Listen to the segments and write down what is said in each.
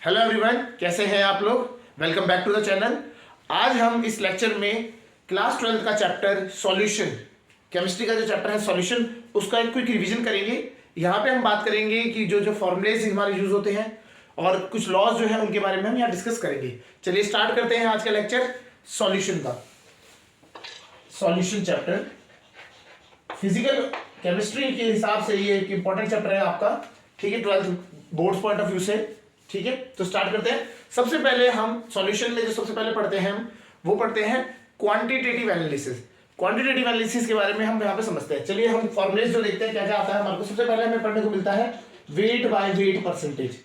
Hello everyone, कैसे हैं आप लोग। Welcome back to the channel. आज हम इस लेक्चर में क्लास 12 का चैप्टर सॉल्यूशन, केमिस्ट्री का जो चैप्टर है सॉल्यूशन, उसका एक क्विक रिवीजन करेंगे। यहाँ पे हम बात करेंगे कि जो जो फॉर्मुलेज हमारे यूज होते हैं और कुछ लॉज जो है उनके बारे में हम यहाँ डिस्कस करेंगे। चलिए स्टार्ट करते हैं आज का लेक्चर सॉल्यूशन का। सॉल्यूशन चैप्टर फिजिकल केमिस्ट्री के हिसाब से ये एक इंपॉर्टेंट चैप्टर है आपका, ठीक है, 12th boards point of view से। ठीक है, तो स्टार्ट करते हैं। सबसे पहले हम सॉल्यूशन में जो सबसे पहले पढ़ते हैं हम वो पढ़ते हैं क्वांटिटेटिव एनालिसिस। क्वांटिटेटिव एनालिसिस के बारे में हम यहाँ पे समझते हैं। चलिए हम फॉर्मुलेज जो देखते हैं क्या क्या आता है हमारे को। सबसे पहले हमें पढ़ने को मिलता है weight by weight percentage.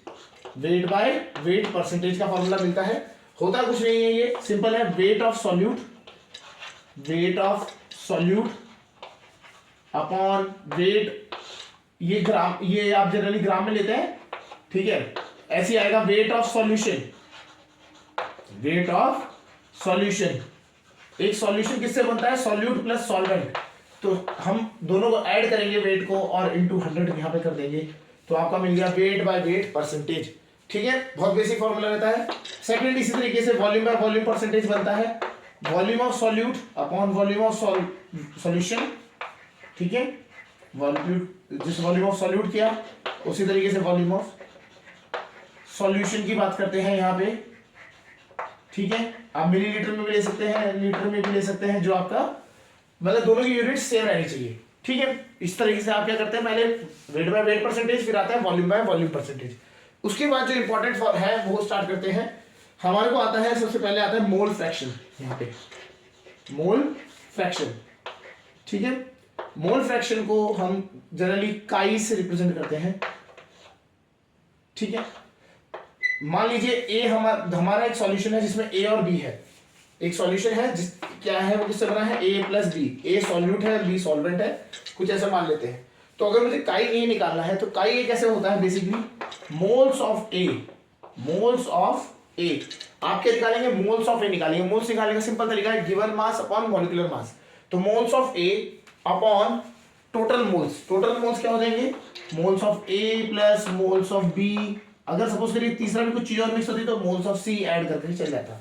Weight by weight percentage का फॉर्मूला मिलता है। होता कुछ नहीं है, ये सिंपल है। Wait of solute, wait of solute upon weight, ये ग्राम, ये आप जनरली ग्राम में लेते हैं, ठीक है। ऐसे आएगा weight of solution. Weight of solution, एक सॉल्यूशन किससे बनता है? Solute plus solvent. तो हम दोनों को ऐड करेंगे वेट को और इनटू 100 यहां पे कर देंगे, तो आपका मिल गया वेट बाय वेट परसेंटेज। ठीक है, बहुत बेसिक फॉर्मूला रहता है। सेकंड, इसी तरीके से वॉल्यूम बाय वॉल्यूम परसेंटेज बनता है। Volume of solute upon volume of solution, ठीक है। जिस वॉल्यूम ऑफ सॉल्यूट किया उसी तरीके से वॉल्यूम ऑफ सॉल्यूशन की बात करते हैं यहाँ पे, ठीक है। आप मिलीलीटर में भी ले सकते हैं, लीटर में भी ले सकते हैं, जो आपका मतलब दोनों की यूनिट सेम रहनी चाहिए, ठीक है। इस तरीके से आप क्या करते हैं, पहले वेट बाय वेट परसेंटेज, फिर आता है वॉल्यूम बाय वॉल्यूम परसेंटेज। उसके बाद जो इंपॉर्टेंट है वो स्टार्ट करते हैं। हमारे को आता है, सबसे पहले आता है मोल फ्रैक्शन। यहाँ पे मोल फ्रैक्शन, ठीक है। मोल फ्रैक्शन को हम जनरली काई से रिप्रेजेंट करते हैं, ठीक है। मान लीजिए ए हमारा एक सॉल्यूशन है जिसमें ए और बी है। एक सॉल्यूशन है जिस क्या है वो किससे बना है? ए प्लस बी। ए सॉल्यूट है, बी सॉल्वेंट है, कुछ ऐसा मान लेते हैं। तो अगर मुझे काई ए निकालना है तो काई ए कैसे होता है? Basically moles of A, moles of A. आप क्या निकालेंगे? मोल्स ऑफ ए निकालेंगे। मोल्स निकालने का सिंपल तरीका है given mass upon molecular mass. तो moles of A upon total moles. Total moles क्या हो जाएंगे? Moles of A plus moles of B. अगर सपोज करिए तीसरा भी कुछ चीज और मिक्स होती तो मोल्स ऑफ सी ऐड करके चल जाता,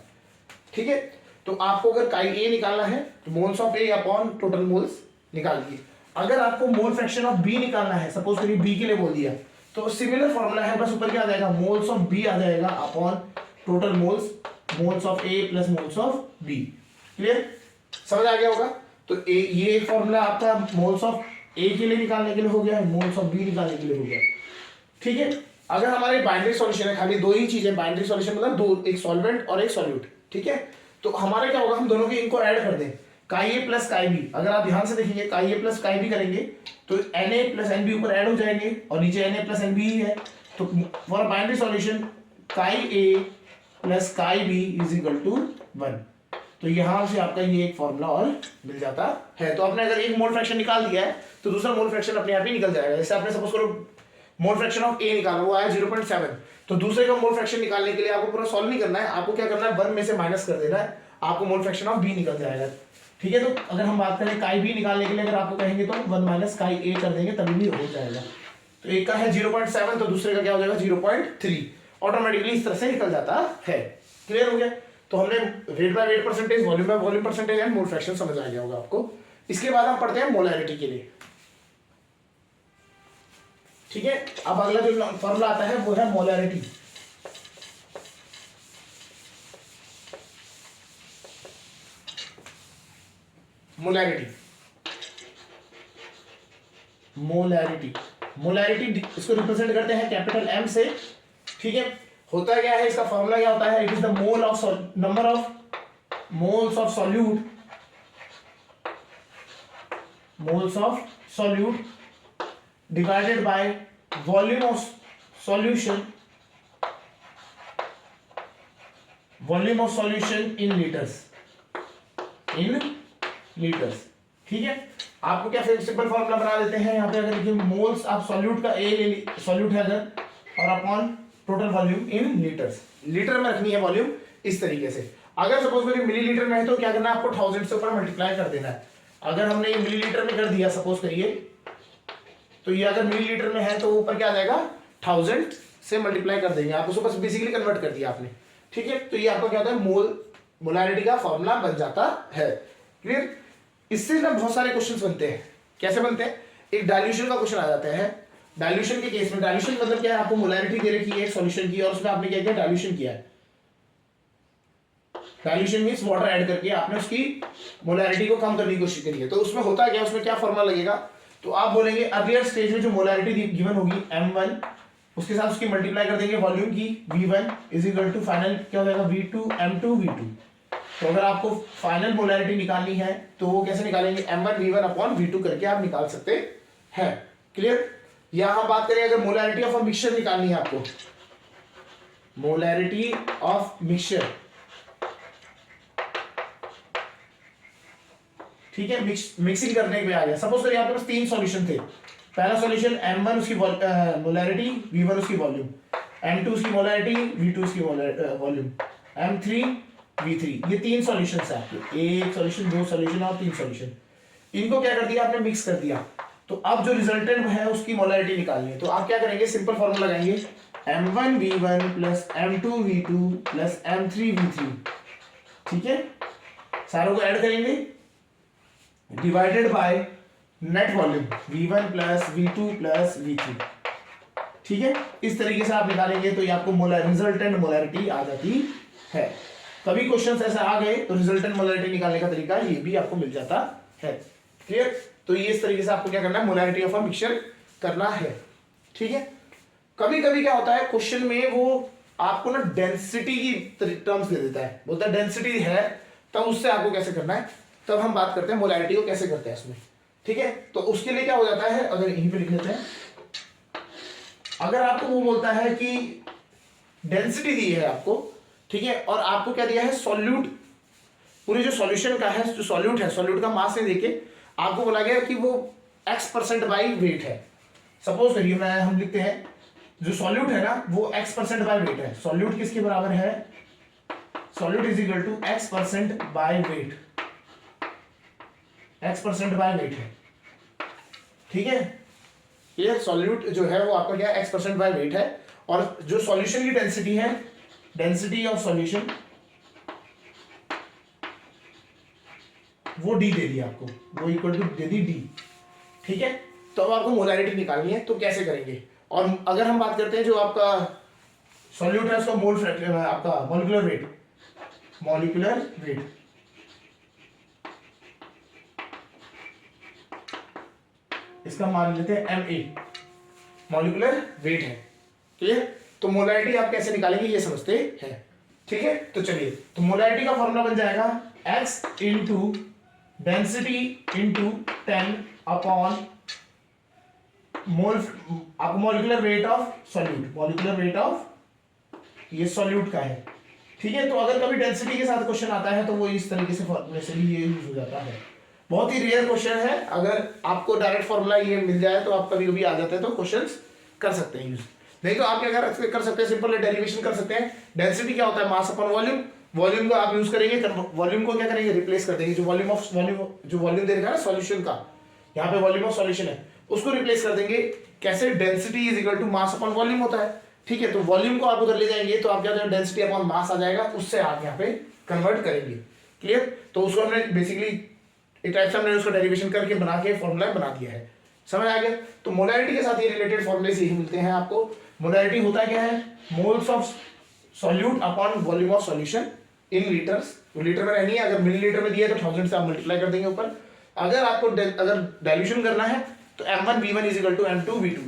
ठीक है। तो आपको अगर काई ए निकालना है तो moles of A upon total moles निकालिए। अगर आपको मोल फ्रैक्शन ऑफ बी निकालना है, सपोज करिए बी के लिए बोल दिया, तो सिमिलर फॉर्मूला है, बस ऊपर क्या आ जाएगा? मोल्स ऑफ बी आ जाएगा upon total moles, moles of A plus moles of B. Clear, समझ आ गया होगा। तो ये एक फॉर्मूला आपका मोल्स ऑफ ए के लिए निकालने के लिए हो गया है, मोल्स ऑफ बी निकालने के लिए हो गया, ठीक है। अगर हमारे बाइनरी सॉल्यूशन है, खाली दो ही चीजें, बाइनरी सॉल्यूशन मतलब दो, एक सॉल्वेंट और एक सॉल्यूट, ठीक है। तो हमारा क्या होगा, हम दोनों के इनको ऐड कर दें, काई ए प्लस काई बी। अगर आप ध्यान से देखेंगे काई ए प्लस काई बी करेंगे तो Na प्लस Nb ऊपर ऐड हो जाएंगे और नीचे Na प्लस Nb ही है। तो for binary solution chi A plus chi B is equal to 1। तो यहां से आपका ये एक फॉर्मूला और मिल जाता है। तो आपने अगर एक मोल फ्रैक्शन निकाल दिया है तो दूसरा मोल फ्रैक्शन अपने आप ही निकल जाएगा। जैसे आपने सपोज करो मोल फ्रैक्शन ऑफ ए निकाला, वो आया 0.7, तो दूसरे का मोल फ्रैक्शन निकालने के लिए आपको पूरा सॉल्व नहीं करना है, आपको क्या करना है, 1 में से माइनस कर देना है, आपको मोल फ्रैक्शन ऑफ बी निकल जाएगा, ठीक है। तो अगर हम बात करें काई बी निकालने के लिए, अगर आपको कहेंगे तो 1 माइनस काई ए कर देंगे तभी भी हो जाएगा। तो एक का है 0.7 तो दूसरे का क्या हो जाएगा? 0.3। ऑटोमेटिकली इस तरह से निकल जाता है। क्लियर हो गया। तो हमने weight by weight percentage, volume by volume percentage and mole fraction समझ आ गया होगा आपको। इसके बाद हम पढ़ते हैं मोलैरिटी के लिए, ठीक है। अब अगला जो फॉर्मूला आता है वो है मोलैरिटी। मोलैरिटी, मोलैरिटी, मोलैरिटी इसको रिप्रेजेंट करते हैं कैपिटल एम से, ठीक है। होता क्या है, इसका फॉर्मूला क्या होता है? It is the mole of number of moles of solute, moles of solute divided by volume of solution, volume of solution in liters, in liters, ठीक है। आपको क्या सिंपल फॉर्मूला बना देते हैं यहाँ पे। अगर देखिए मोल्स आप सॉल्यूट का ए सॉल्यूट है अगर, और अपॉन टोटल वॉल्यूम इन लीटर्स, लीटर में रखनी है वॉल्यूम इस तरीके से। अगर सपोज करिए मिलीलीटर में है तो क्या करना है, आपको 1000 से ऊपर मल्टीप्लाई कर देना है। अगर हमने ये मिलीलीटर में कर दिया सपोज करिए, तो ये अगर मिलीलीटर में है तो ऊपर क्या आ जाएगा? 1000 से मल्टीप्लाई कर देंगे, आप उसको बस बेसिकली कन्वर्ट कर दिया आपने, ठीक है। तो ये आपका क्या होता है, मोलारिटी का फॉर्मूला बन जाता है। क्लियर। इससे ना बहुत सारे क्वेश्चंस बनते हैं। कैसे बनते हैं, एक डाइल्यूशन का क्वेश्चन आ जाता है। डाइल्यूशन के केस में, डाइल्यूशन मतलब क्या है, आपको मोलारिटी दे रखी है सॉल्यूशन की और उसमें आपने क्या किया, डाइल्यूशन किया है। डाइल्यूशन मींस वाटर ऐड करके आपने उसकी मोलारिटी को कम करने की कोशिश करी है। तो उसमें होता क्या, उसमें क्या फॉर्मूला लगेगा, तो आप बोलेंगे अर्लियर स्टेज में जो मोलारिटी गिवन होगी m1, उसके साथ उसकी मल्टीप्लाई कर देंगे वॉल्यूम की v1 is equal to final क्या हो जाएगा v2 m2 v2। तो अगर आपको फाइनल मोलारिटी निकालनी है तो वो कैसे निकालेंगे, m1 v1 अपॉन v2 करके आप निकाल सकते हैं। क्लियर। या हम बात करें अगर मोलारिटी ऑफ अ मिक्सचर निकालनी है आपको, मोलारिटी ऑफ मिक्सचर, ठीक है, मिक्सिंग करने पे आ गया। सपोज करिए आपके पास 3 सॉल्यूशन थे। पहला सॉल्यूशन m1 उसकी मोलारिटी, v1 उसकी वॉल्यूम, m2 उसकी मोलारिटी, v2 उसकी वॉल्यूम, m3 v3, ये 3 सॉल्यूशंस है आपके, एक सॉल्यूशन, 2 सॉल्यूशन और 3 सॉल्यूशन। इनको क्या कर दिया आपने, मिक्स कर दिया। तो अब जो रिजल्टेंट है उसकी मोलारिटी निकालनी है। तो आप क्या करेंगे, सिंपल फॉर्मूला लगाएंगे, m1 v1 plus m2 v2 plus m3 v3, ठीक है। सारों को ऐड करेंगे, divided by net volume v1 plus v2 plus v3, ठीक है। इस तरीके से आप निकालेंगे तो ये आपको रिजल्टेंट मोलारिटी आ जाती है। कभी क्वेश्चंस ऐसे आ गए तो रिजल्टेंट मोलारिटी निकालने का तरीका ये भी आपको मिल जाता है। क्लियर। तो ये इस तरीके से आपको क्या करना है, मोलारिटी ऑफ अ मिक्सचर करना है, ठीक है। कभी कभी क्या होता है क्वेश्चन में, वो आपको ना डेंसिटी की टर्म्स दे देता है, बोलता है डेंसिटी है, तब उससे आपको कैसे करना है, तब हम बात करते हैं मोलारिटी को कैसे करते हैं इसमें, ठीक है। तो उसके लिए क्या हो जाता है, अगर यहीं पे लिख लेते हैं, अगर आपको वो बोलता है कि डेंसिटी दी है आपको, ठीक है, और आपको क्या दिया है, सॉल्यूट, पूरे जो सॉल्यूशन का है, जो सॉल्यूट है, सॉल्यूट का मास नहीं देके आपको बोला गया कि वो x% बाई वेट है। सपोज करिए हम लिखते हैं जो सॉल्यूट है ना वो x% बाई वेट है। सॉल्यूट किसके बराबर है, solute is equal to x% by weight, x% by weight है, ठीक है। ये सॉल्यूट जो है वो आपका क्या, x% बाय वेट है। और जो सॉल्यूशन की डेंसिटी है, डेंसिटी ऑफ सॉल्यूशन, वो d दे दी आपको, वो इक्वल टू दे दी d, ठीक है। तो अब आपको मोलारिटी निकालनी है, तो कैसे करेंगे। और अगर हम बात करते हैं जो आपका सॉल्यूट है उसका मोल फ्रैक्शन, आपका मॉलिक्यूलर वेट, मॉलिक्यूलर वेट, इसका मान लेते हैं ma, मॉलिक्यूलर वेट है, क्लियर। तो मोलारिटी आप कैसे निकालेंगे ये समझते हैं, ठीक है। तो चलिए, तो मोलारिटी का फॉर्मूला बन जाएगा x into density into 10 upon mole, आपको molecular weight of solute, molecular weight of ये सॉल्यूट का है, ठीक है। तो अगर कभी डेंसिटी के साथ क्वेश्चन आता है तो वो इस तरीके से फॉर्मूले से भी ये यूज हो जाता है। बहुत ही रेयर क्वेश्चन है, अगर आपको डायरेक्ट फॉर्मूला ये मिल जाए तो आप कभी कभी आ जाते हैं तो क्वेश्चंस कर सकते हैं यूज, नहीं तो आप क्या कर सकते हैं, सिंपल डेरिवेशन कर सकते हैं। डेंसिटी क्या होता है, मास अपॉन वॉल्यूम, वॉल्यूम को आप यूज करेंगे, वॉल्यूम को क्या करेंगे, रिप्लेस कर देंगे। जो वॉल्यूम दे रखा है ना सॉल्यूशन का, यहाँ पे वॉल्यूम ऑफ सॉल्यूशन है, उसको रिप्लेस कर देंगे। कैसे, density is equal to mass upon volume होता है, ठीक है। तो वॉल्यूम को आप उधर ले जाएंगे तो आप क्या होगा, डेंसिटी अपॉन मास आ जाएगा, उससे आप यहाँ पे कन्वर्ट करेंगे, क्लियर। तो उसको हमने बेसिकली एक टाइप से हमने उसका डेरिवेशन करके बना के फॉर्मूला बना दिया है, समझ आ गया। तो मोलारिटी के साथ ये रिलेटेड फॉर्मूले से ही मिलते हैं आपको। मोलारिटी होता क्या है, moles of solute upon volume of solution in litres. Litre में रहनी है, अगर मिलीलीटर में दिया है तो 1000 से आप मल्टीप्लाई कर देंगे ऊपर। अगर आपको अगर डाइल्यूशन करना है तो m1 v1 is equal to m2 v2,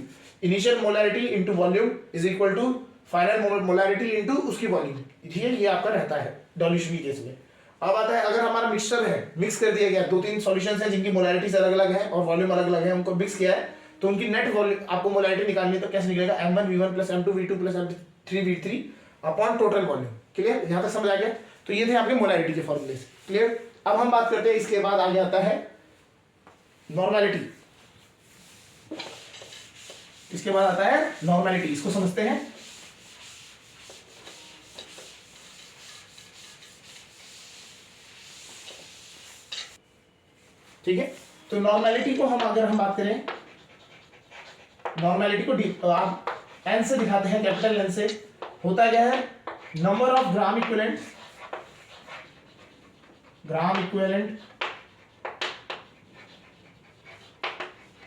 initial molarity into volume is equal to final molarity into उसकी वॉल्यूम, ठीक है। ये आपका रहता है डाइल्यूशन के केस में। अब आता है अगर हमारा मिक्सचर है, मिक्स कर दिया गया, 2-3 सॉल्यूशंस हैं जिनकी मोलारिटीज अलग अलग है और वॉल्यूम अलग अलग है, उनको मिक्स किया है, तो उनकी नेट वॉल्यूम आपको मोलारिटी निकालनी है। तो कैसे निकलेगा, m1 v1 plus m2 v2 plus m3 v3 upon total volume, clear. यहां तक समझ आ गया। तो ये थे आपके मोलारिटी के फॉर्मूले, क्लियर। अब हम बात करते हैं, इसके बाद आगे आता है नॉर्मेलिटी, इसके बाद आता है नॉर्मेलिटी, इसको समझते हैं। ठीक है, तो नॉर्मेलिटी को हम अगर हम बात करें, नॉर्मेलिटी को आप एन से दिखाते हैं, कैपिटल एन से। होता क्या है, number of gram equivalent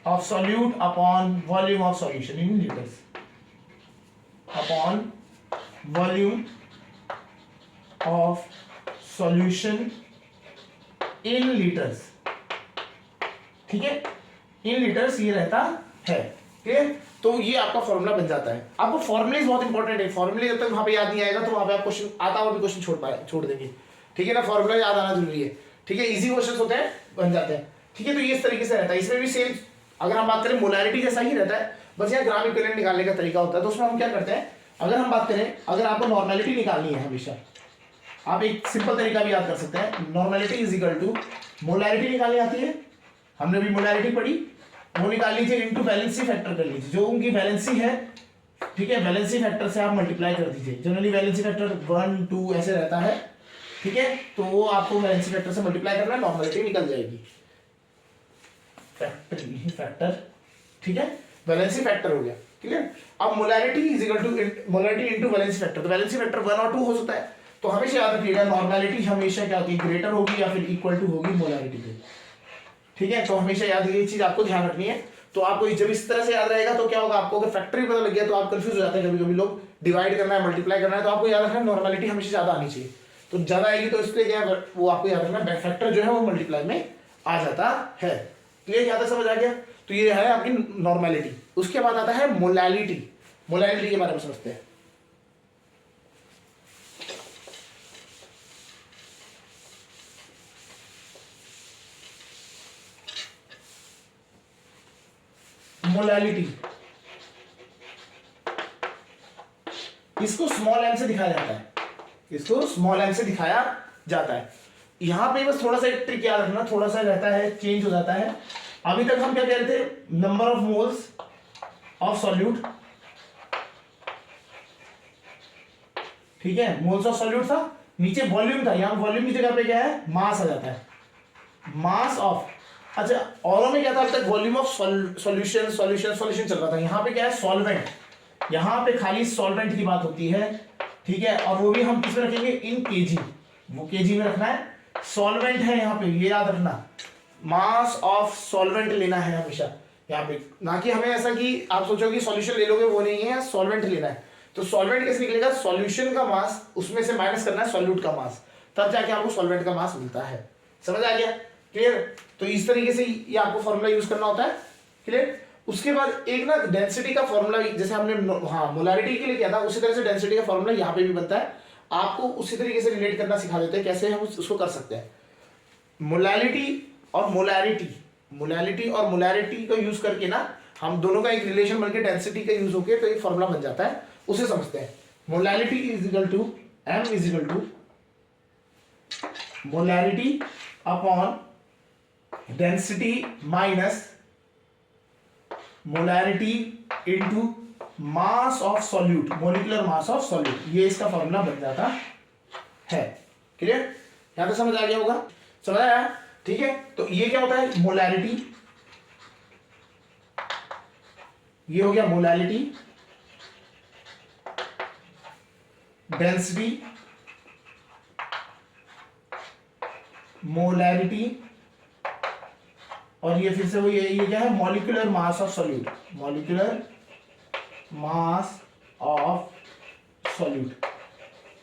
of solute upon volume of solution in liters, upon volume of solution in liters। ठीक है, इन लीटर्स ये रहता है। ठीक है, तो ये आपका फॉर्मूला बन जाता है। आपको फॉर्मूले बहुत इंपॉर्टेंट है, फॉर्मूले जब तक वहां पे याद नहीं आएगा तो वहां पे आप क्वेश्चन आता हुआ भी क्वेश्चन छोड़ देंगे। ठीक है ना, फॉर्मूला याद आना जरूरी है। ठीक है, इजी क्वेश्चन होते हैं, बन जाते हैं। ठीक है, तो ये इस तरीके से रहता है। इसमें भी सेम, अगर हम बात करें मोलैरिटी जैसा ही रहता है, बस यहाँ ग्राम इक्विवेलेंट निकालने का तरीका होता है। तो उसमें हम क्या करते हैं, अगर हम बात करें, अगर आपको नॉर्मेलिटी निकालनी है, हमेशा आप एक सिंपल तरीका भी याद कर सकते हैं। Normality is equal to molarity निकालनी आती है, हमने भी मोलैरिटी पढ़ी, वो निकाल लीजिए इनटू वैलेंसी फैक्टर कर लीजिए, जो उनकी वैलेंसी है। ठीक है, वैलेंसी फैक्टर से आप मल्टीप्लाई कर दीजिए। जनरली वैलेंसी फैक्टर 1 2 ऐसे रहता है। ठीक है, तो वो आपको वैलेंसी फैक्टर से मल्टीप्लाई करना है, नॉर्मेलिटी निकल जाएगी। फैक्टर, ठीक है, वैलेंसी फैक्टर हो गया। क्लियर। अब molarity is equal to molarity into valency factor, तो वैलेंसी फैक्टर 1 और 2 हो सकता है। तो हमेशा याद रखिएगा, नॉर्मेलिटी हमेशा क्या होती है, ग्रेटर होगी या फिर इक्वल टू होगी मोलैरिटी के। ठीक है, तो हमेशा याद, ये चीज आपको ध्यान रखनी है। तो आपको जब इस तरह से याद रहेगा तो क्या होगा, आपको अगर फैक्टर भी पता लग गया तो आप कंफ्यूज हो जाते हैं। कभी कभी लोग डिवाइड करना है, मल्टीप्लाई करना है, तो आपको याद रखना नॉर्मेलिटी हमेशा ज्यादा आनी चाहिए। तो ज्यादा आएगी तो इसलिए क्या, वो आपको याद रखना फैक्टर जो है वो मल्टीप्लाई में आ जाता है। क्लियर, यहाँ तक समझ आ गया। तो ये है आपकी नॉर्मेलिटी। उसके बाद आता है मोलैलिटी। मोलैलिटी के बारे में समझते हैं। मोलैलिटी, इसको स्मॉल एम से दिखाया जाता है, इसको स्मॉल एम से दिखाया जाता है। यहां पे बस थोड़ा सा एक ट्रिक याद रखना, थोड़ा सा रहता है, चेंज हो जाता है। अभी तक हम क्या कह रहे थे, number of moles of solute. ठीक है, मोल्स ऑफ सॉल्यूट था, नीचे वॉल्यूम था, यहां वॉल्यूम की जगह पे क्या है, मास आ जाता है, मास ऑफ। अच्छा, औरों में क्या था, अब तक volume of solution solution solution चल रहा था। यहाँ पे क्या है, सॉल्वेंट। यहाँ पे खाली सॉल्वेंट की बात होती है। ठीक है, और वो भी हम किस में रखेंगे, इन केजी, वो केजी में रखना है। सॉल्वेंट है यहाँ पे, ये याद रखना, मास ऑफ सॉल्वेंट लेना है हमेशा यहाँ पे। ना कि हमें ऐसा कि आप सोचोगे सॉल्यूशन ले लोगे, वो नहीं है, सॉल्वेंट लेना है। तो सॉल्वेंट कैसे निकलेगा, सॉल्यूशन का मास उसमें से माइनस करना है सॉल्यूट का मास, तब जाके आपको सॉल्वेंट का मास मिलता है। समझ आ गया, क्लियर। तो इस तरीके से ये आपको फॉर्मूला यूज करना होता है। क्लियर। उसके बाद एक ना डेंसिटी का फॉर्मूला, जैसे हमने हाँ मोलैरिटी के लिए किया था, उसी तरह से डेंसिटी का फॉर्मूला यहाँ पे भी बनता है। आपको उसी तरीके से रिलेट करना सिखा देते हैं, कैसे हम उसको कर सकते हैं। मोलैलिटी और मोलैरिटी, मोलैलिटी और मोलैरिटी को यूज करके ना हम दोनों का एक रिलेशन बनके डेंसिटी का यूज होके तो एक फॉर्मूला बन जाता है, उसे समझते हैं। Molality is equal to M is equal to molarity upon density minus molarity into mass of solute, molecular mass of solute. ये इसका फॉर्मूला बन जाता है। क्लियर, यहां तक समझ आ गया होगा, समझ आया। ठीक है, तो ये क्या होता है, मोलैरिटी, ये हो गया मोलैलिटी, डेंसिटी, मोलैरिटी, और ये फिर से वो ये क्या है, molecular mass of solute, molecular mass of solute.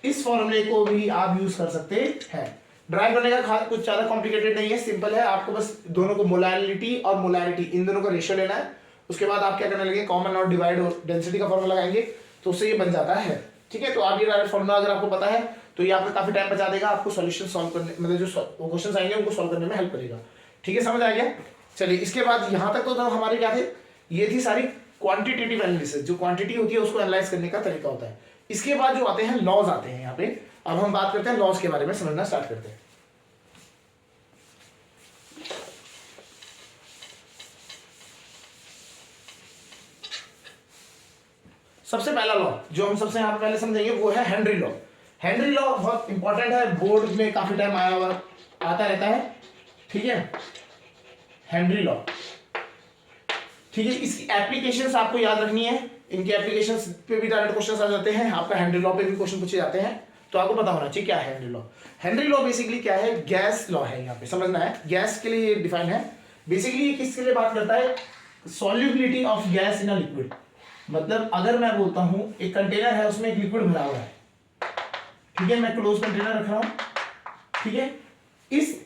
इस फॉर्मूले को भी आप यूज कर सकते हैं। ड्राइव करने का खास कुछ ज्यादा कॉम्प्लिकेटेड नहीं है, सिंपल है। आपको बस दोनों को मोलैलिटी और मोलैरिटी इन दोनों का रेशियो लेना है। उसके बाद आप क्या करने लगे, कॉमन और डिवाइड और डेंसिटी का फॉर्मूला लगाएंगे, तो उससे ये बन जाता है। ठीक है, तो आप ये डायरेक्ट फॉर्मूला अगर आपको पता है तो ये आपको काफी टाइम बचा देगा, आपको सॉल्यूशन सॉल्व करने, मतलब जो क्वेश्चन आएंगे उनको सॉल्व करने में हेल्प करेगा। ठीक है, समझ आ गया। चलिए, इसके बाद यहां तक तो हमारे क्या थे, ये थी सारी क्वांटिटेटिव एनालिसिस, जो क्वांटिटी होती है उसको एनालाइज करने का तरीका होता है। इसके बाद जो आते हैं लॉज आते हैं यहाँ पे। अब हम बात करते हैं लॉज के बारे में, समझना स्टार्ट करते हैं। सबसे पहला लॉ जो हम सबसे यहाँ पे पहले समझेंगे वो है हेनरी लॉ। हेनरी लॉ बहुत इंपॉर्टेंट है, बोर्ड में काफी टाइम आया हुआ आता रहता है। ठीक है, हेनरी लॉ। ठीक है, इसकी एप्लीकेशंस आपको याद रखनी है। इनके एप्लीकेशंस पे भी डायरेक्ट क्वेश्चंस आ जाते हैं, आपका हेनरी लॉ पे भी क्वेश्चन पूछे जाते हैं, तो आपको पता होना चाहिए क्या है Henry law. Henry law basically क्या है, गैस लॉ है, यहाँ पे समझना है, गैस के लिए डिफाइन है। बेसिकली ये किसके लिए बात करता है, solubility of gas in a liquid. मतलब अगर मैं बोलता हूं एक कंटेनर है, उसमें एक लिक्विड भरा हुआ है, ठीक है, मैं क्लोज कंटेनर रख रहा हूं, ठीक है, इस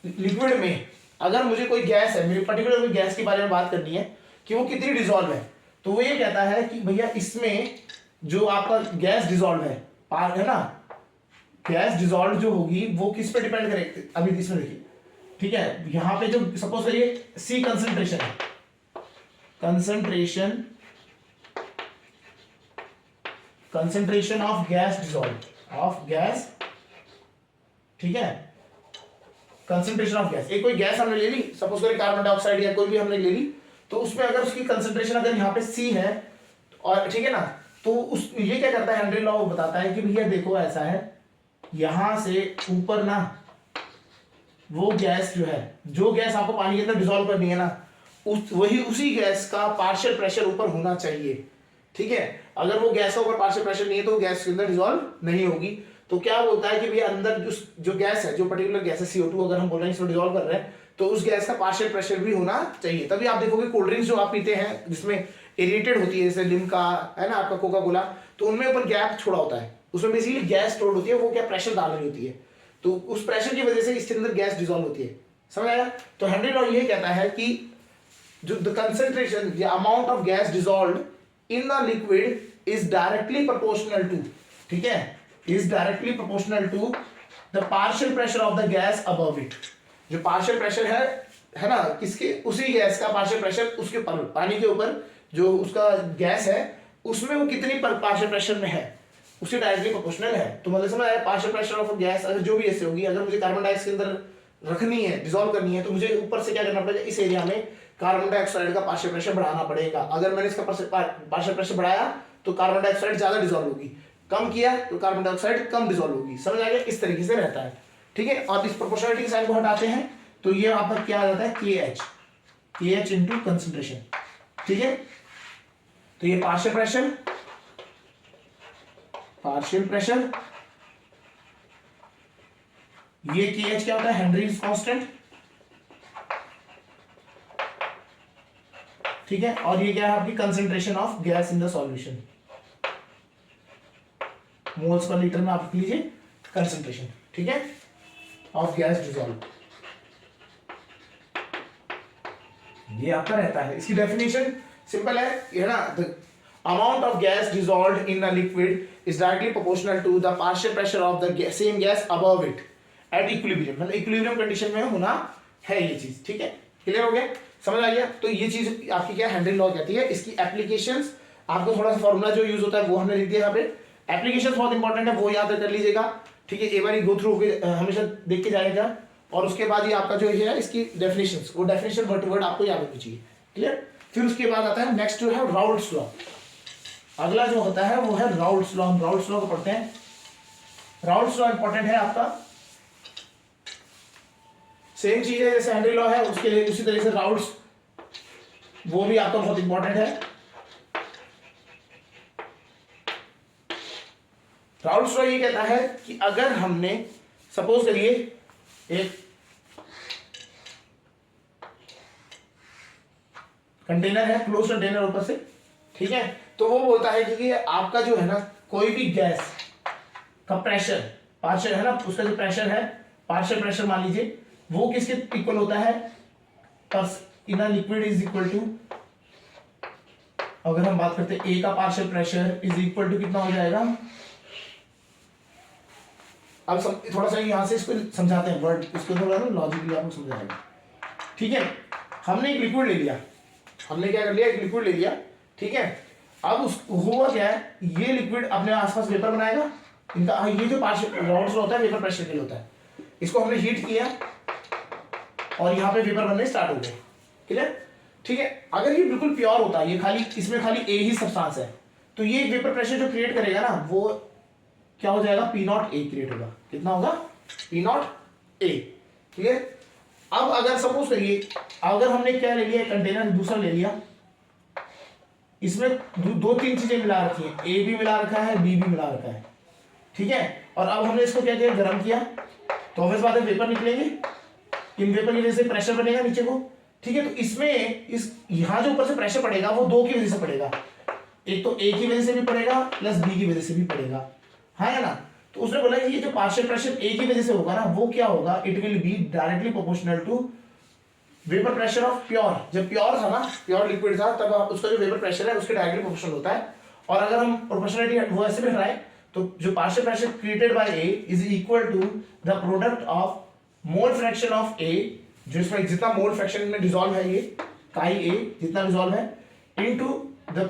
लिक्विड में अगर मुझे कोई गैस है, मेरी पर्टिकुलर कोई गैस के बारे में बात करनी है कि वो कितनी डिसॉल्व है, तो वो ये कहता है कि भैया इसमें जो आपका गैस डिसॉल्व है ना, गैस डिसॉल्व जो होगी वो किस पे डिपेंड करेगी, अभी इसमें देखिए, ठीक है, यहां पे जो सपोज करिए सी कंसंट्रेशन है, concentration of gas dissolve of gas, ठीक है, कंसंट्रेशन ऑफ गैस, एक कोई गैस हमने ले ली, सपोज करिए कार्बन डाइऑक्साइड या कोई भी हमने ले ली, तो उसमें अगर उसकी कंसंट्रेशन अगर यहाँ पे सी है और ठीक है ना, तो उस ये क्या करता है हेनरी लॉ, वो बताता है कि भैया देखो ऐसा है, यहां से ऊपर ना वो गैस जो है, जो गैस आपको पानी के अंदर डिसॉल्व करनी है ना, उसी गैस का पार्शियल प्रेशर ऊपर होना चाहिए, ठीक है। अगर वो गैस का ऊपर पार्शियल प्रेशर नहीं है तो वो गैस के अंदर डिसॉल्व नहीं होगी। तो क्या बोलता है कि भैया अंदर जो गैस है, जो पर्टिकुलर गैस है CO2 अगर हम बोल रहे हैं इसको डिसॉल्व कर रहे हैं, तो उस गैस का पार्शियल प्रेशर भी होना चाहिए। तभी आप देखोगे कोल्ड ड्रिंक्स जो आप पीते हैं जिसमें एरेटेड होती है, जैसे लिम्का है ना, आपका कोका कोला, तो उनमें ऊपर गैप छोड़ा होता है, उसमें बेसिकली गैस स्टोर्ड होती है, वो क्या प्रेशर डाल रही होती है, तो उस प्रेशर की वजह से इसके अंदर गैस डिसॉल्व होती है, समझ आया। तो हेनरी लॉ ये कहता है कि जो the concentration, the amount of gas dissolved in the liquid is directly proportional to, ठीक है, is directly proportional to the partial pressure of the gas above it. जो पार्शियल प्रेशर है ना, किसके, उसी गैस का पार्शियल प्रेशर उसके ऊपर, पानी के ऊपर जो उसका गैस है उसमें वो कितनी पार्शियल प्रेशर में है, उससे डायरेक्टली प्रोपोर्शनल है। तो मतलब समझ आया, पार्शियल प्रेशर ऑफ गैस अगर जो भी ऐसे होगी, अगर मुझे कार्बन डाइऑक्साइड के अंदर रखनी है, डिसॉल्व करनी है, तो मुझे ऊपर से क्या करना पड़ेगा, इस एरिया में कार्बन डाइऑक्साइड का पार्शियल प्रेशर बढ़ाना पड़ेगा। अगर मैंने इसका पार्शियल प्रेशर बढ़ाया तो कार्बन डाइऑक्साइड ज्यादा डिसॉल्व होगी, कम किया तो कार्बन डाइऑक्साइड कम डिसॉल्व होगी, समझ आ गया, इस तरीके से रहता है, ठीक है। और इस प्रोपोर्शनलिटी साइन को हटाते हैं तो ये वहां पर क्या आ जाता है, KH इंटू कंसंट्रेशन, ठीक है। तो ये पार्शियल प्रेशर, ये KH क्या होता है, हेनरीज कांस्टेंट, ठीक है। और ये क्या है आपकी concentration of gas in the solution, moles per litre में आप लिख लीजिए कंसंट्रेशन, ठीक है, ऑफ गैस डिसॉल्व, ये आपका रहता है। इसकी डेफिनेशन सिंपल है, ये ना, the amount of gas dissolved in a liquid is directly proportional to the partial pressure of the same gas above it at equilibrium, मतलब इक्विलिब्रियम कंडीशन में होना है ये चीज, ठीक है, क्लियर हो गया, समझ आ गया। तो ये चीज आपकी क्या हेनरी लॉ कहती है। इसकी एप्लीकेशंस, आपको थोड़ा सा फॉर्मूला जो यूज होता है वो हमने लिख दिया यहाँ पे, एप्लीकेशंस बहुत इंपॉर्टेंट है, वो याद कर लीजिएगा, ठीक है, एक बार गो थ्रू हमेशा देख के जाएगा, और उसके बाद ये आपका जो है इसकी डेफिनेशंस, वो डेफिनेशन वर्ड टू वर्ड आपको याद होनी चाहिए, क्लियर। फिर उसके बाद आता है नेक्स्ट जो है राउल्ट्स लॉ, अगला जो होता है वो है राउल्ट्स लॉ। हम राउल्ट्स लॉ को पढ़ते हैं। राउल्ट्स लॉ इंपॉर्टेंट है आपका, सेम चीज है जैसे हेनरी लॉ है, उसके लिए उसी तरह से राउल्ट्स वो भी आपका बहुत इंपॉर्टेंट है। राउल्ट्स लॉ ये कहता है कि अगर हमने सपोज करिए एक कंटेनर है, क्लोज कंटेनर ऊपर से, ठीक है, तो वो बोलता है कि आपका जो है ना कोई भी गैस का प्रेशर, पार्शियल है ना, उसका जो प्रेशर है, पार्शियल प्रेशर मान लीजिए, वो किसके इक्वल होता है, in a liquid is equal to, अगर हम बात करते हैं ए का partial pressure is equal to कितना हो जाएगा, अब थोड़ा सा यहां से इसको समझाते हैं वर्ड, इसको थोड़ा सा लॉजिकली आपको समझाएगा, ठीक है। हमने एक लिक्विड ले लिया, हमने क्या कर लिया, एक लिक्विड ले लिया, ठीक है। अब उस हुआ क्या है, ये लिक्विड अपने आसपास वेपर बनाएगा, इनका ये जो पार्शियल राउल्ट्स होता है वेपर प्रेशर के लिए होता है, इसको हमने हीट किया और यहाँ पे वेपर बनने स्टार्ट हो गए, क्लियर, ठीक है। अगर ये बिल्कुल प्योर होता है, ये खाली, इसमें खाली ए ही सब्सटेंस है, तो ये वेपर प्रेशर जो क्रिएट करेगा ना, वो क्या हो जाएगा, P0A क्रिएट होगा, कितना होगा, P0A, क्लियर। अब अगर सपोज करिए, अगर हमने क्या ले लिया, कंटेनर दूसरा ले लिया, इसमें दो तीन चीजें मिला रखी है, ए भी मिला रखा है, बी भी मिला रखा है, ठीक है। और अब हमने इसको क्या किया, गर्म किया, तो ऑब्वियस बात है वेपर निकलेंगे, इन वेपर की वजह से प्रेशर बनेगा नीचे को, ठीक है। तो इसमें इस यहाँ जो ऊपर से प्रेशर पड़ेगा वो दो की वजह से पड़ेगा, एक तो ए की वजह से भी पड़ेगा प्लस बी की वजह से भी पड़ेगा, है ना। तो उसने बोला ये जो पार्शियल प्रेशर ए की वजह से होगा ना वो क्या होगा, it will be directly proportional to vapour pressure of pure. जब प्योर था ना, प्योर लिक्विड था, तब उसका जो वेपर प्रेशर है उसके डायरेक्टली प्रोपोर्शनल होता है। और अगर हम प्रोपोर्शनलिटी वो ऐसे भी हटाएं तो जो partial pressure created by A is equal to the product of mole fraction of A, जो इसमें जितना मोल फ्रैक्शन में डिसॉल्व है ये काई ए जितना डिसॉल्व है, into the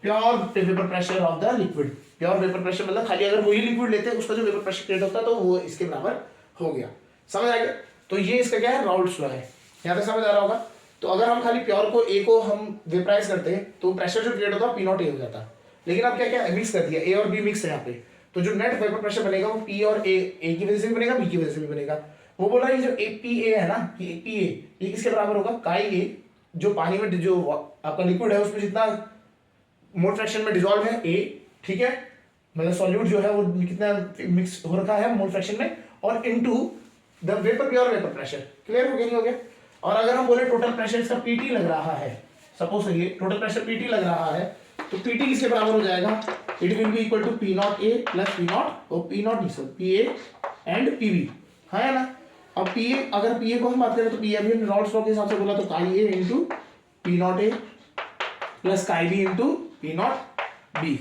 pure vapour pressure of the liquid. Pure vapour pressure मतलब खाली अगर वही लिक्विड लेते हैं उसका जो वेपर प्रेशर क्रिएट होता है तो वो इसके बराबर हो गया, समझ आ गया। तो ये इसका क्या है, राउल्ट्स लॉ है, यहाँ तक समझ आ रहा होगा। तो अगर हम खाली प्योर को ए को हम वेपराइज करते हैं तो प्रेशर जो क्रिएट होता है पी नॉट ए हो जाता है, लेकिन अब क्या क्या मिक्स कर दिया, ए और बी मिक्स है यहाँ पे, तो जो नेट वेपर प्रेशर बनेगा वो पी और ए की वजह से भी बनेगा, बी की वजह से भी बनेगा। वो बोल रहा है जो पी ए है ना, पी ए ये किसके बराबर होगा, काई ए, जो पानी में जो आपका लिक्विड है उसमें जितना मोल फ्रैक्शन में डिसॉल्व है ए, ठीक है, मतलब सॉल्यूट जो है वो कितना मिक्स हो रखा है मोल फ्रैक्शन में, और into the vapour pure vapour pressure. Clear हो गया नहीं हो गया। और अगर हम बोले टोटल प्रेशर इसका पीटी लग रहा है, सपोज करिए टोटल प्रेशर पीटी लग रहा है, तो पीटी किसके बराबर हो जाएगा, it will be equal to P not A plus P naught, और पी नॉट नहीं sir P A and P B, है ना। अब पी ए, अगर पी ए को हम बात करें तो पी ए अभी हमने राउल्ट्स लॉ के हिसाब से बोला तो chi A into P not A plus chi B into P nought B.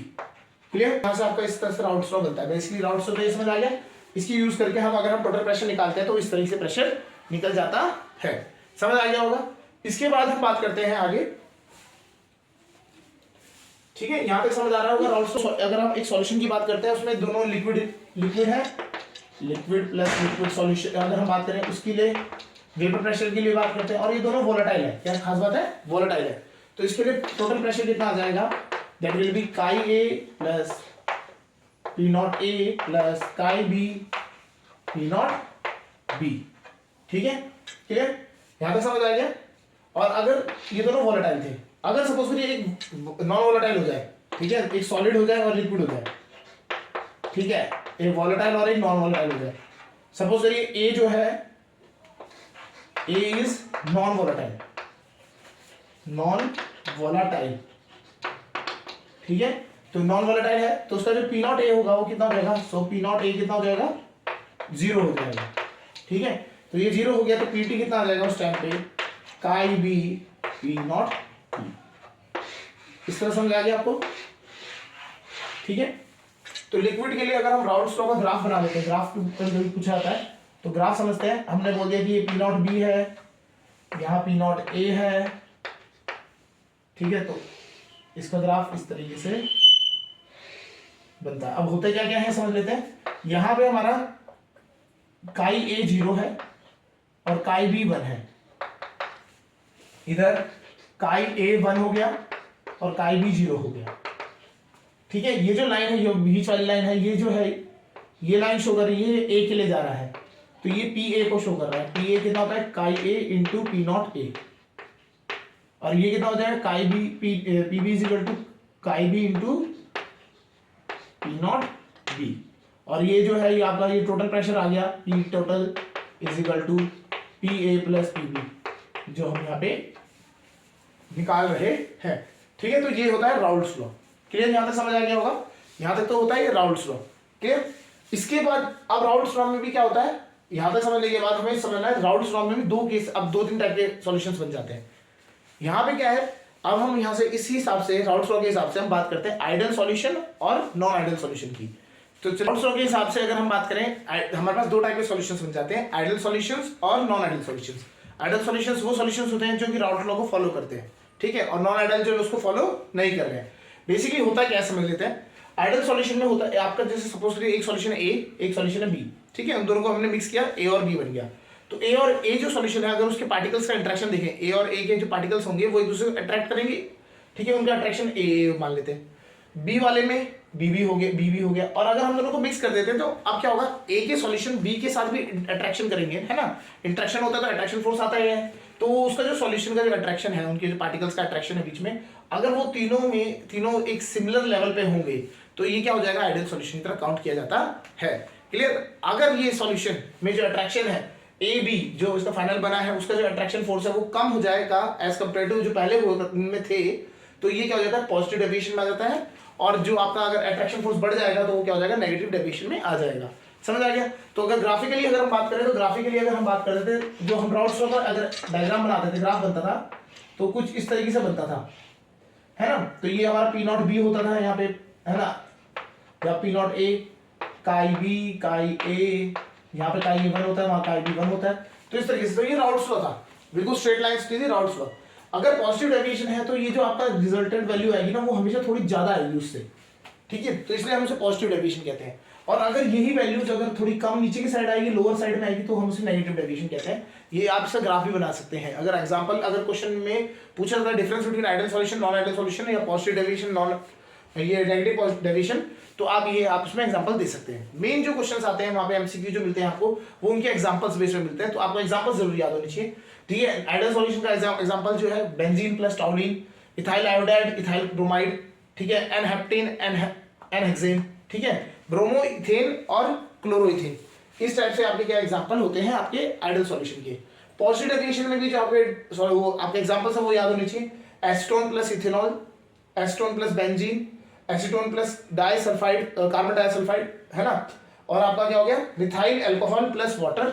Clear, यहाँ से आपका इस तरह से राउल्ट्स लॉ बनता है। बेसिकली राउल्ट्स लॉ तो ये समझ आ गया, इसकी यूज करके हम अगर हम टोटल प्रेशर निकालते हैं तो इस तरीके से प्रेशर निकल जाता है, समझ आ गया होगा। इसके बाद हम बात करते हैं आगे, ठीक है, यहां तक समझ आ रहा होगा। राउल्ट्स लॉ अगर हम एक सॉल्यूशन की बात करते हैं उसमें दोनों लिक्विड है, लिक्विड प्लस लिक्विड सॉल्यूशन अगर हम बात करें उसके लिए वेपर प्रेशर के लिए बात करते हैं, और ये दोनों वोलेटाइल है। क्या खास बात है, वोलेटाइल है। तो इसके लिए टोटल प्रेशर कितना आ जाएगा, that will be chi A plus P not A plus chi B P nought B, ठीक है, क्लियर, यहां तक समझ आ गया। और अगर ये दोनों वोलेटाइल थे, अगर सपोज करिए एक नॉन वोलेटाइल हो जाए, ठीक है, एक सॉलिड हो जाए और लिक्विड हो जाए, ठीक है, एक वोलेटाइल और एक नॉन वोलेटाइल हो जाए। सपोज करिए ए जो है, ए इज नॉन वोलेटाइल, ठीक है, तो नॉन वोलेटाइल है तो उसका जो पी नॉट ए होगा वो कितना हो जाएगा, सो पी नॉट ए कितना हो जाएगा, 0 हो जाएगा, ठीक है। तो ये 0 हो गया तो पीटी कितना आ जाएगा उस टाइम पे, काई बी पी नॉट बी। इस तरह समझ आ गया आपको, ठीक है। तो लिक्विड के लिए अगर हम राउल्ट्स लॉ का ग्राफ बना लेते हैं, ग्राफ के ऊपर जो पूछा जाता है तो ग्राफ समझते हैं। हमने बोल दिया कि ये पी नॉट बी है, यहाँ पी नॉट ए है, ठीक है, तो इसका ग्राफ इस तरीके से बनता है। अब होते क्या क्या है समझ लेते हैं। यहां पे हमारा काई ए 0 है और काई बी 1 है, इधर काई ए 1 हो गया और काई बी 0 हो गया, ठीक है। ये जो लाइन है, ये बीच वाली लाइन है, ये जो है ये लाइन शो कर रही है ए के लिए जा रहा है, तो ये पी ए को शो कर रहा है। पी ए कितना होता है, chi A into P not A, और ये कितना हो जाएगा, chi B P B is equal to chi B into P nought B. और ये जो है ये आपका ये टोटल प्रेशर आ गया, P total is equal to P A plus P B, जो हम यहाँ पे निकाल रहे हैं, ठीक है। तो ये होता है राउल्ट्स लॉ। क्लियर, यहां तक समझ आ गया होगा, यहां तक तो होता है ये राउल्ट्स लॉ, क्लियर। इसके बाद अब राउल्ट्स लॉ में भी क्या होता है, यहां तक समझने के बाद हमें समझना है राउल्ट्स लॉ में भी दो केस, अब 2-3 टाइप के सॉल्यूशंस बन जाते हैं। यहाँ पे क्या है, अब हम यहाँ से इस हिसाब से राउल्ट्स लॉ के हिसाब से हम बात करते हैं आइडियल सॉल्यूशन और नॉन आइडियल सॉल्यूशन की। तो राउल्ट्स लॉ के हिसाब से अगर हम बात करें, हमारे पास 2 टाइप के सॉल्यूशंस बन जाते हैं, आइडियल सॉल्यूशंस और non ideal solutions. Ideal solutions वो सॉल्यूशंस होते हैं जो कि राउल्ट्स लॉ को फॉलो करते हैं, ठीक है, और नॉन आइडियल जो उसको फॉलो नहीं कर रहे हैं। बेसिकली होता क्या है समझ लेते हैं। आइडियल सॉल्यूशन में होता है आपका, जैसे सपोज करिए एक सॉल्यूशन है ए, एक सॉल्यूशन है बी, ठीक है, उन दोनों को हमने मिक्स किया, ए और बी बन गया। तो ए और ए जो सॉल्यूशन है, अगर उसके पार्टिकल्स का इंटरेक्शन देखें, ए और ए के जो पार्टिकल्स होंगे वो एक दूसरे को अट्रैक्ट करेंगे, ठीक है, उनका अट्रैक्शन ए मान लेते हैं। बी वाले में बी हो गया, और अगर हम दोनों को मिक्स कर देते हैं तो अब क्या होगा, ए के सॉल्यूशन बी के साथ भी अट्रैक्शन करेंगे, है ना, इंटरेक्शन होता है तो अट्रैक्शन फोर्स आता है, तो उसका जो सॉल्यूशन का जो अट्रैक्शन है, उनके जो पार्टिकल्स का अट्रैक्शन है बीच में, अगर वो तीनों एक सिमिलर लेवल पे होंगे तो ये क्या हो जाएगा, आइडियल सॉल्यूशन की तरह काउंट किया जाता है। क्लियर? अगर ये सॉल्यूशन में जो अट्रैक्शन है ए बी, जो इसका फाइनल बना है, उसका जो अट्रैक्शन फोर्स है वो कम हो जाएगा एज कम्पेयर टू जो पहले वो में थे, तो ये क्या हो जाता है, पॉजिटिव डेविएशन में आ जाता है। और जो आपका अगर अट्रैक्शन फोर्स बढ़ जाएगा तो वो क्या हो जाएगा, नेगेटिव डेविएशन में आ जाएगा। समझ आ गया? तो अगर ग्राफिकली अगर हम बात करें, तो ग्राफिकली अगर हम बात करते थे, जो हम राउट्स का अगर डायग्राम बनाते थे, ग्राफ बनता था तो कुछ इस तरीके से बनता था, है ना। तो ये हमारा पी नॉट बी होता था यहाँ पे, है ना, या पी नॉट ए, काई बी, काई ए, यहाँ पे काई ए वन होता है, वहां काई बी वन होता है। तो इस तरीके से, तो ये राउट्स का था, बिल्कुल स्ट्रेट लाइंस थी राउट्स का। अगर पॉजिटिव डेविएशन है तो ये जो आपका रिजल्टेंट वैल्यू आएगी ना, वो हमेशा थोड़ी ज्यादा आएगी उससे, ठीक है। तो इसलिए हम उसे पॉजिटिव डेविएशन कहते हैं। और अगर यही वैल्यूज अगर थोड़ी कम नीचे की साइड आएगी, लोअर साइड में आएगी, तो हम उसे नेगेटिव डेविएशन कहते हैं। ये आप इसका ग्राफ भी बना सकते हैं। अगर एग्जांपल, अगर क्वेश्चन में पूछा जाता है difference between ideal solution, non ideal solution, या पॉजिटिव डेविएशन, नॉन ये नेगेटिव डेविएशन, तो आप उसमें एग्जांपल दे सकते हैं। मेन जो क्वेश्चंस आते हैं वहां पे एमसीक्यू जो मिलते हैं आपको, वो उनके एग्जांपल्स बेस में मिलते हैं, तो आपको एग्जांपल जरूर याद होनी चाहिए, ठीक है। आइडियल सॉल्यूशन का एग्जांपल जो है benzene plus toluene, ethyl iodide, ethyl bromide, ठीक है, एन हेप्टेन, एन हेक्सेन, ठीक है, ब्रोमो इथेन और क्लोरोइथेन। इस टाइप से आपके क्या एग्जांपल होते हैं आपके आइडियल सॉल्यूशन के। पॉजिटिव डेविएशन में भी जो आपके एग्जांपल्स है वो याद होने चाहिए, acetone plus ethanol, acetone plus benzene, acetone plus disulphide, carbon disulphide, है ना। और आपका क्या हो गया, मिथाइल अल्कोहल प्लस वाटर,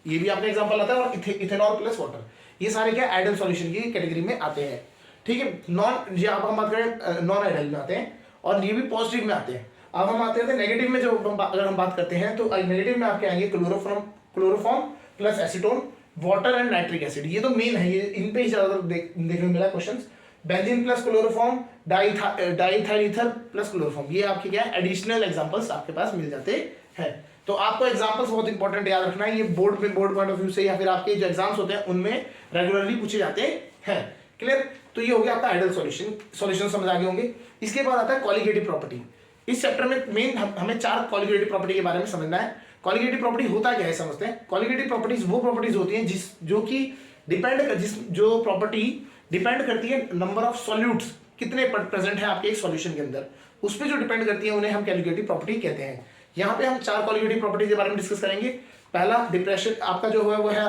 ये भी आपने एग्जांपल आता है, और इथेनॉल प्लस वाटर। ये सारे क्या आइडियल सॉल्यूशन की कैटेगरी में आते हैं, ठीक है। नॉन, ये आप हम बात करें नॉन आइडियल में आते हैं, और ये भी पॉजिटिव में आते हैं। अब हम आते हैं नेगेटिव में, जो अगर हम बात करते हैं तो नेगेटिव में आपके आएंगे chloroform plus acetone, water and nitric acid. ये तो मेन है, ये इन पे ही ज्यादातर देखने मिला questions. Benzene plus chloroform, diethyl ether plus chloroform, ये आपके क्या एडिशनल एग्जांपल्स आपके पास मिल जाते हैं। तो आपको एग्जांपल्स बहुत इंपॉर्टेंट याद रखना है, ये बोर्ड पॉइंट ऑफ व्यू से या फिर आपके जो एग्जाम्स होते हैं उनमें रेगुलरली पूछे जाते हैं। क्लियर? तो ये हो गया आपका आइडियल सॉल्यूशन समझ आ गए होंगे। इसके बाद आता है कॉलिगेटिव प्रॉपर्टी। इस चैप्टर में मेन हमें 4 कॉलिगेटिव प्रॉपर्टी के बारे में समझना है। कॉलिगेटिव प्रॉपर्टी होता क्या है समझते हैं। कॉलिगेटिव प्रॉपर्टीज वो प्रॉपर्टीज होती हैं जो प्रॉपर्टी डिपेंड करती है नंबर ऑफ सॉल्यूट्स कितने प्रेजेंट है आपके एक सॉल्यूशन के अंदर, उस पर जो डिपेंड करती है उन्हें हम कॉलिगेटिव प्रॉपर्टी कहते हैं। यहाँ पे हम 4 कॉलिगेटिव प्रॉपर्टी के बारे में डिस्कस करेंगे। पहला, डिप्रेशन आपका जो है वो है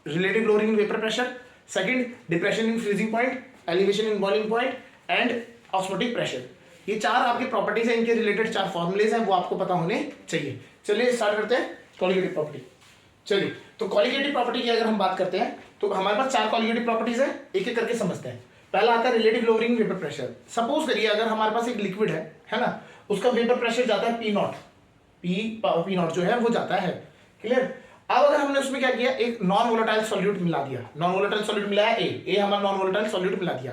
relative lowering in vapour pressure. Second, depression in freezing point, elevation in boiling point and osmotic pressure. ये 4 आपकी प्रॉपर्टीज हैं, इनके रिलेटेड 4 फॉर्मुलेज हैं, वो आपको पता होने चाहिए। चलिए स्टार्ट करते हैं कॉलिगेटिव प्रॉपर्टी। चलिए, तो कॉलिगेटिव प्रॉपर्टी की अगर हम बात करते हैं तो हमारे पास 4 कॉलिगेटिव प्रॉपर्टीज है, एक एक करके समझते हैं। पहला आता है relative lowering vapour pressure. Suppose करिए अगर हमारे पास एक लिक्विड है ना, उसका वेपर प्रेशर जाता है पी नॉट जो है वो जाता है। क्लियर? अब अगर हमने उसमें क्या किया, एक नॉन वोलेटाइल सॉल्यूट मिला दिया, नॉन वोलेटाइल सॉल्यूट मिलाया ए हमारा नॉन वोलेटाइल सॉल्यूट मिला दिया,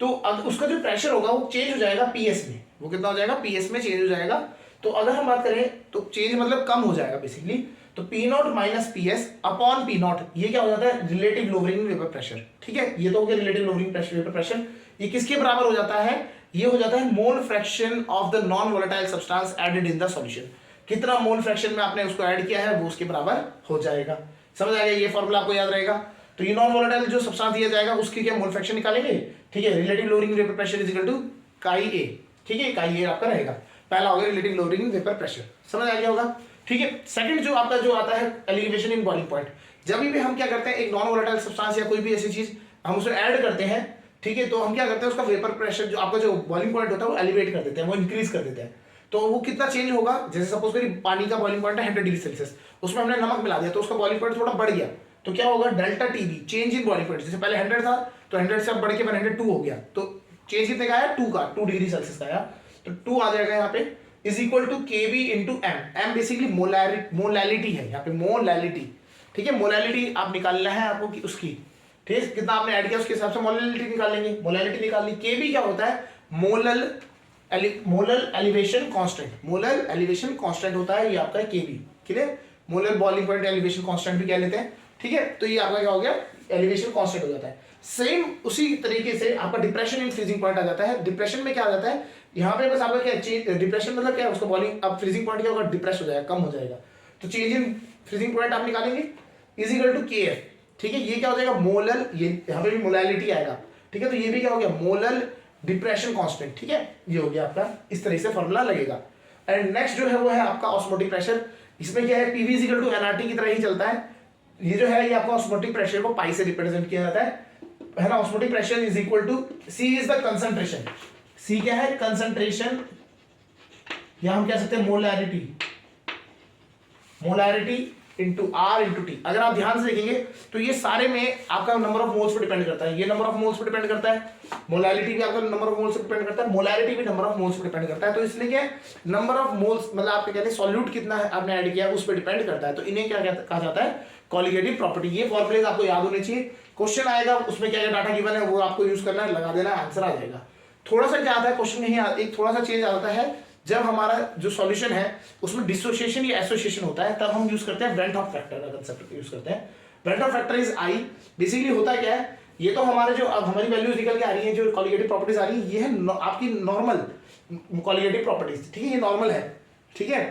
तो अब उसका जो प्रेशर होगा वो चेंज हो जाएगा पीएस में। वो कितना हो जाएगा, पीएस में चेंज हो जाएगा। तो अगर हम बात करें तो चेंज मतलब कम हो जाएगा बेसिकली। तो P not minus P S upon P not, ये क्या हो जाता है, रिलेटिव लोअरिंग वेपर प्रेशर। ठीक है, ये तो हो गया रिलेटिव लोअरिंग वेपर प्रेशर। ये किसके बराबर हो जाता है, ये हो जाता है mole fraction of the non volatile substance added in the solution. कितना मोल फ्रैक्शन में आपने उसको ऐड किया है वो उसके बराबर हो जाएगा। समझ आएगा, ये फॉर्मूला आपको याद रहेगा। तो ये नॉन वोलेटाइल जो सब्सटेंस दिया जाएगा उसकी क्या मोल फ्रैक्शन निकालेंगे। ठीक है, relative lowering vapour pressure is equal to chi A. ठीक है, काई ए आपका रहेगा। पहला होगा रिलेटिव लोअरिंग वेपर प्रेशर, समझ आ गया होगा। ठीक है, सेकंड जो आपका जो आता है एलिवेशन इन बॉइलिंग पॉइंट। जब भी हम क्या करते हैं, एक नॉन वोलेटाइल सब्सटेंस या कोई भी ऐसी चीज हम उसमें ऐड करते हैं, ठीक है, तो हम क्या करते हैं, उसका वेपर प्रेशर जो आपका जो बॉइलिंग पॉइंट होता है वो एलिवेट कर देते हैं, वो इंक्रीज कर देते हैं। तो वो कितना चेंज होगा, जैसे सपोज करिए पानी का बॉइलिंग पॉइंट है 100 डिग्री सेल्सियस, उसमें हमने नमक मिला दिया तो उसका बॉइलिंग पॉइंट थोड़ा बढ़ गया, तो क्या होगा, delta TB change in boiling point. जैसे पहले 100 था तो 100 से अब बढ़ के 102 हो गया, तो चेंज कितने का आया, 2 का, 2 डिग्री सेल्सियस का आया। तो 2 आ जाएगा यहाँ पे is equal to KB into M. M basically molality है, यहाँ पे मोलैलिटी। ठीक है, मोलैलिटी आप निकालना है आपको कि उसकी, ठीक है, कितना आपने ऐड किया उसके हिसाब से मोलैलिटी निकालेंगे। मोलैलिटी निकालनी, केबी क्या होता है, molal elevation constant. Molal elevation constant होता है ये आपका KB. Clear, molal boiling point elevation constant भी कह लेते हैं। ठीक है, तो ये आपका क्या हो गया, एलिवेशन कांस्टेंट हो जाता है। सेम उसी तरीके से आपका डिप्रेशन इन फ्रीजिंग पॉइंट आ जाता है। डिप्रेशन में क्या आ जाता है, यहाँ पे बस आपका क्या डिप्रेशन मतलब क्या है, उसका बॉइलिंग अब फ्रीजिंग पॉइंट क्या होगा, डिप्रेस हो जाएगा, कम हो जाएगा। तो चेंज इन फ्रीजिंग पॉइंट आप निकालेंगे इज इक्वल टू के एफ। ठीक है, ये क्या हो जाएगा, मोलल, ये यहाँ पे भी मोलैलिटी आएगा। ठीक है, तो ये भी क्या हो गया, मोलल डिप्रेशन कांस्टेंट, ठीक है, ये हो गया आपका, इस तरह से फॉर्मूला लगेगा। एंड नेक्स्ट जो है वो है आपका ऑस्मोटिक प्रेशर। इसमें क्या है, पीवी इक्वल टू एनआरटी की तरह ही चलता है। ये जो है ये आपका ऑस्मोटिक प्रेशर को पाई से रिप्रेजेंट किया जाता है ना। Osmotic pressure is equal to C is the concentration, C क्या है, कंसंट्रेशन, या हम कह सकते हैं molarity, molarity into R into T. अगर आप ध्यान से देखेंगे तो ये सारे में आपका नंबर ऑफ मोल्स पे डिपेंड करता है, ये नंबर ऑफ मोल्स पे डिपेंड करता है, मोलैरिटी भी आपका नंबर ऑफ मोल्स पे डिपेंड करता है, मोलैरिटी भी नंबर ऑफ मोल्स पे डिपेंड करता है। तो इसलिए क्या नंबर ऑफ मोल्स मतलब आपके कहते हैं सॉल्यूट कितना है आपने ऐड किया उस पर डिपेंड करता है। तो इन्हें क्या कहा जाता है, कॉलिगेटिव प्रॉपर्टी। ये फॉर्मूलेज आपको याद होने चाहिए, क्वेश्चन आएगा उसमें क्या क्या डाटा गिवन है वो आपको यूज करना है, लगा देना, आंसर आ जाएगा। थोड़ा सा क्या आता है क्वेश्चन नहीं, एक थोड़ा सा चेंज आता है जब हमारा जो सॉल्यूशन है उसमें डिसोसिएशन या एसोसिएशन होता है, तब हम यूज करते हैं वेंट ऑफ फैक्टर का कंसेप्ट यूज करते हैं। Went of factor is I. Basically होता क्या है, ये तो हमारे जो अब हमारी वैल्यूज निकल के आ रही है, जो कॉलिगेटिव प्रॉपर्टीज आ रही है, ये है आपकी नॉर्मल कॉलिगेटिव प्रॉपर्टीज, ठीक है, ये नॉर्मल है, ठीक है।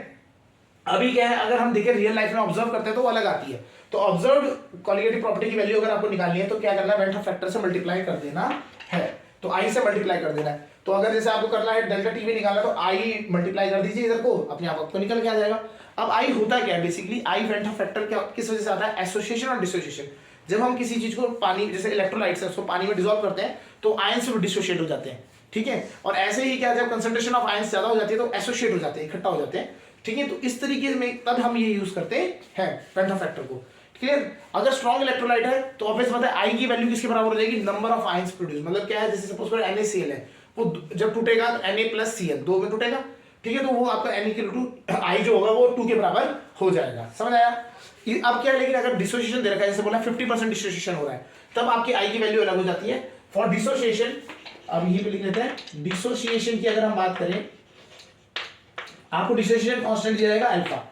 अभी क्या है, अगर हम देखें रियल लाइफ में ऑब्जर्व करते हैं तो वो अलग आती है। तो ऑब्जर्व कॉलिगेटिव प्रॉपर्टी की वैल्यू अगर आपको निकालनी है तो क्या करना है, वेंट ऑफ फैक्टर से मल्टीप्लाई कर देना है, तो आई से मल्टीप्लाई कर देना है। तो अगर जैसे आपको करना है डेल्टा टी भी निकालना, तो आई मल्टीप्लाई कर दीजिए इधर को, अपने आप आपको निकल के आ जाएगा। अब आई होता क्या है, basically I went of factor क्या किस वजह से आता है, एसोसिएशन और डिसोसिएशन। जब हम किसी चीज को पानी, जैसे इलेक्ट्रोलाइट्स है उसको पानी में डिसॉल्व करते हैं तो आयंस डिसोशिएट हो जाते हैं, ठीक है। और ऐसे ही क्या, जब कंसंट्रेशन ऑफ आयंस ज्यादा हो जाती है तो एसोसिएट हो जाते हैं, इकट्ठा हो जाते हैं, ठीक है। तो इस तरीके में तब हम ये यूज करते हैं वेंट ऑफ फैक्टर को, क्लियर। अगर स्ट्रॉन्ग इलेक्ट्रोलाइट है तो ऑब्वियस बात है आई की वैल्यू किसके बराबर हो जाएगी, नंबर ऑफ आयंस प्रोड्यूस। मतलब क्या है, जैसे सपोज करो NaCl है, वो जब टूटेगा तो Na प्लस Cl 2 में टूटेगा, ठीक है, तो वो आपका Na इक्वल टू आई जो होगा वो 2 के बराबर हो जाएगा, समझ आया। अब क्या है, लेकिन अगर डिसोसिएशन दे रखा है, जैसे बोला 50% डिसोसिएशन हो रहा है, तब आपकी आई की वैल्यू अलग हो जाती है। फॉर डिसोसिएशन, अब ये भी लिख लेते हैं, डिसोसिएशन की अगर हम बात करें, आपको डिसोसिएशन कांस्टेंट दिया जाएगा अल्फा,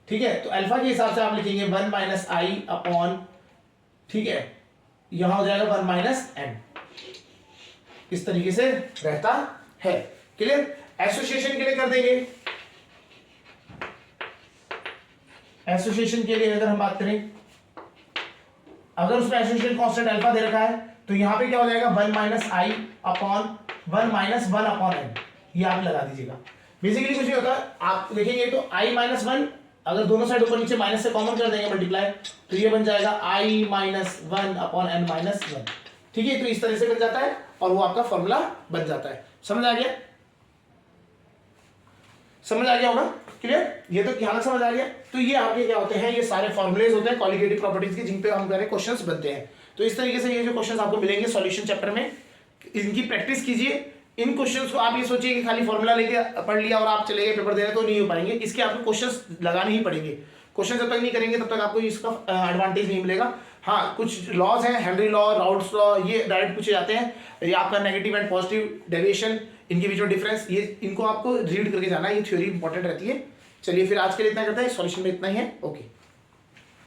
ठीक है। तो अल्फा के हिसाब से आप लिखेंगे 1 माइनस आई अपॉन, ठीक है, यहां हो जाएगा 1 माइनस एन, इस तरीके से रहता है, क्लियर। एसोसिएशन के लिए कर देंगे, एसोसिएशन के लिए अगर हम बात करें, अगर उसमें एसोसिएशन कांस्टेंट अल्फा दे रखा है तो यहां पे क्या हो जाएगा 1 माइनस आई अपॉन 1 माइनस 1 अपॉन एन, ये आप लगा दीजिएगा। बेसिकली कुछ नहीं होता, आप देखेंगे तो आई माइनस 1, अगर दोनों साइड ऊपर नीचे माइनस से कॉमन कर देंगे मल्टीप्लाई, तो ये बन जाएगा आई माइनस 1 अपॉन एन माइनस 1, ठीक है। तो इस तरह से बन जाता है और वो आपका फॉर्मूला बन जाता है, समझ आ गया, समझ आ गया होगा, क्लियर। ये तो क्या समझ आ गया। तो ये आपके क्या होते हैं, ये सारे फॉर्मुलेज होते हैं कॉलिगेटिव प्रॉपर्टीज के, जिन पे हम कह रहे हैं क्वेश्चंस बनते हैं। तो इस तरीके से ये जो क्वेश्चंस आपको मिलेंगे सॉल्यूशन चैप्टर में, इनकी प्रैक्टिस कीजिए। इन क्वेश्चंस को आप ये सोचिए कि खाली फॉर्मूला लेके पढ़ लिया और आप चले गए पेपर देने, तो नहीं हो पाएंगे। इसके आपको क्वेश्चंस लगाने ही पड़ेंगे, क्वेश्चन जब तक नहीं करेंगे तब तक आपको इसका एडवांटेज नहीं मिलेगा। हाँ, कुछ लॉज हैं, हेनरी लॉ, राउल्ट्स लॉ, ये डायरेक्ट पूछे जाते हैं। ये आपका नेगेटिव एंड पॉजिटिव डेविएशन, इनके बीच में डिफरेंस, ये इनको आपको रीड करके जाना है, ये थ्योरी इंपॉर्टेंट रहती है। चलिए फिर आज के लिए इतना करते हैं, सॉल्यूशन में इतना ही है, ओके।